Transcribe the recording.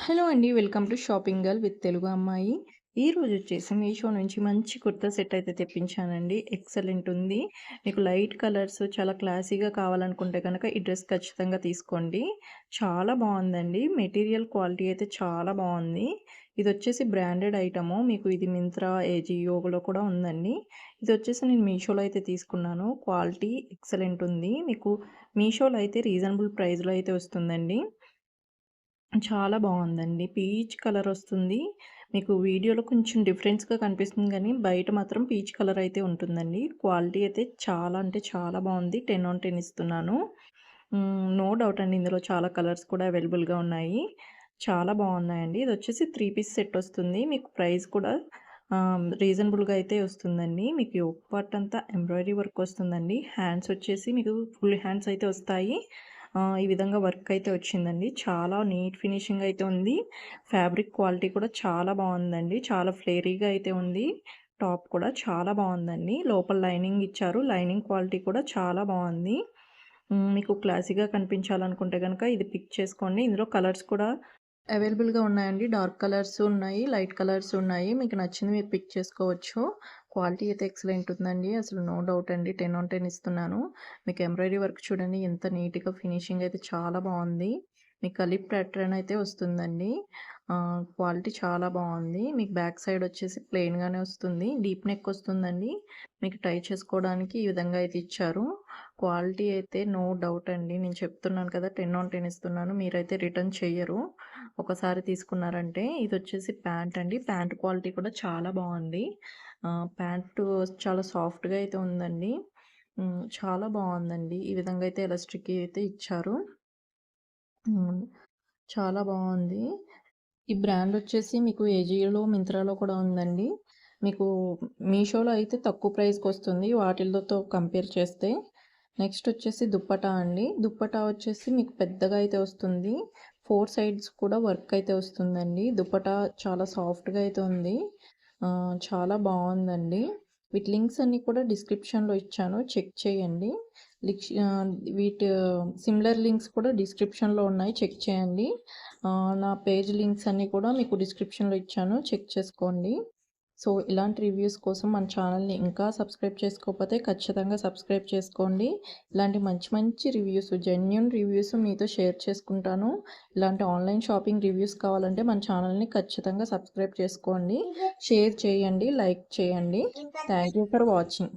Hello అండి. Welcome to shopping girl with Telugu అమ్మాయి. ఈరోజు వచ్చేసి మీషో నుంచి మంచి కుర్తా సెట్ అయితే తెప్పించానండి. ఎక్సలెంట్ ఉంది. మీకు లైట్ కలర్స్ చాలా క్లాసీగా కావాలనుకుంటే కనుక ఈ డ్రెస్ ఖచ్చితంగా తీసుకోండి. చాలా బాగుందండి. మెటీరియల్ క్వాలిటీ అయితే చాలా బాగుంది. ఇది వచ్చేసి బ్రాండెడ్ ఐటము. మీకు ఇది మింత్రా, ఏజియోలో కూడా ఉందండి. ఇది వచ్చేసి నేను మీషోలో అయితే తీసుకున్నాను. క్వాలిటీ ఎక్సలెంట్ ఉంది. మీకు మీషోలో అయితే రీజనబుల్ ప్రైస్లో అయితే వస్తుందండి. చాలా బావుందండి. పీచ్ కలర్ వస్తుంది. మీకు వీడియోలో కొంచెం డిఫరెన్స్‌గా కనిపిస్తుంది గానీ, బయట మాత్రం పీచ్ కలర్ అయితే ఉంటుందండి. క్వాలిటీ అయితే చాలా అంటే చాలా బావుంది. 10 ఆన్ 10 ఇస్తున్నాను. నో డౌట్ అండి. ఇందులో చాలా కలర్స్ కూడా అవైలబుల్‌గా ఉన్నాయి. చాలా బావున్నాయండి. ఇదొచ్చేసి 3 పీస్ సెట్ వస్తుంది. మీకు ప్రైస్ కూడా రీజనబుల్‌గా అయితే వస్తుందండి. మీకు యోక్ పార్ట్ అంతా ఎంబ్రాయిడరీ వర్క్ వస్తుందండి. హ్యాండ్స్ వచ్చేసి మీకు ఫుల్ హ్యాండ్స్ అయితే వస్తాయి. ఈ విధంగా వర్క్ అయితే వచ్చిందండి. చాలా నీట్ ఫినిషింగ్ అయితే ఉంది. ఫ్యాబ్రిక్ క్వాలిటీ కూడా చాలా బావుందండి. చాలా ఫ్లేరీగా అయితే ఉంది. టాప్ కూడా చాలా బావుందండి. లోపల లైనింగ్ ఇచ్చారు. లైనింగ్ క్వాలిటీ కూడా చాలా బావుంది. మీకు క్లాసీగా కనిపించాలనుకుంటే గనక ఇది పిక్ చేసుకోండి. ఇందులో కలర్స్ కూడా అవైలబుల్‌గా ఉన్నాయండి. డార్క్ కలర్స్ ఉన్నాయి. లైట్ కలర్స్ ఉన్నాయి. మీకు నచ్చింది మీరు పిక్ చేసుకోవచ్చు. క్వాలిటీ అయితే ఎక్సలెంట్ ఉందండి. అసలు నో డౌట్ అండి. 10 ఆన్ 10 ఇస్తున్నాను. మీకు ఎంబ్రాయిడరీ వర్క్ చూడండి ఎంత నీట్‌గా ఫినిషింగ్ అయితే చాలా బావుంది. మీకు కలిప్ ప్యాటర్న్ అయితే వస్తుందండి. క్వాలిటీ చాలా బావుంది. మీకు బ్యాక్ సైడ్ వచ్చేసి ప్లెయిన్‌గానే వస్తుంది. డీప్ నెక్ వస్తుందండి. మీకు టై చేసుకోవడానికి ఈ విధంగా అయితే ఇచ్చారు. క్వాలిటీ అయితే నో డౌట్ అండి. నేను చెప్తున్నాను కదా! 10 ఆన్ 10 ఇస్తున్నాను. మీరైతే రిటర్న్ చెయ్యరు. ఒకసారి తీసుకున్నారంటే. ఇదొచ్చేసి ప్యాంట్ అండి. ప్యాంట్ క్వాలిటీ కూడా చాలా బావుంది. ప్యాంటు చాలా సాఫ్ట్‌గా అయితే ఉందండి. చాలా బావుందండి. ఈ విధంగా అయితే ఎలాస్టిక్ అయితే ఇచ్చారు. హ్మ్. చాలా బావుంది. ఈ బ్రాండ్ వచ్చేసి మీకు ఏజియోలో, మింత్రాలో కూడా ఉందండి. మీకు మీషోలో అయితే తక్కువ ప్రైస్‌కొస్తుంది వాటిలతో కంపేర్ చేస్తే. నెక్స్ట్ వచ్చేసి దుప్పటా అండి. దుప్పటా వచ్చేసి మీకు పెద్దగా అయితే వస్తుంది. 4 సైడ్స్ కూడా వర్క్ అయితే వస్తుందండి. దుప్పటా చాలా సాఫ్ట్‌గా అయితే ఉంది. చాలా బావుందండి. వీటి లింక్స్ అన్నీ కూడా డిస్క్రిప్షన్‌లో ఇచ్చాను. చెక్ చేయండి. లిక్ష్ వీటి సిమిలర్ లింక్స్ కూడా డిస్క్రిప్షన్‌లో ఉన్నాయి. చెక్ చేయండి. నా పేజ్ లింక్స్ అన్నీ కూడా మీకు డిస్క్రిప్షన్‌లో ఇచ్చాను. చెక్ చేసుకోండి. సో, ఇలాంటి రివ్యూస్ కోసం మన ఛానల్‌ని ఇంకా సబ్స్క్రైబ్ చేసుకోకపోతే ఖచ్చితంగా సబ్స్క్రైబ్ చేసుకోండి. ఇలాంటి మంచి మంచి రివ్యూస్, జెన్యూన్ రివ్యూస్ మీతో షేర్ చేసుకుంటాను. ఇలాంటి ఆన్‌లైన్ షాపింగ్ రివ్యూస్ కావాలంటే మన ఛానల్‌ని ఖచ్చితంగా సబ్స్క్రైబ్ చేసుకోండి. షేర్ చేయండి, లైక్ చేయండి. Thank you for watching.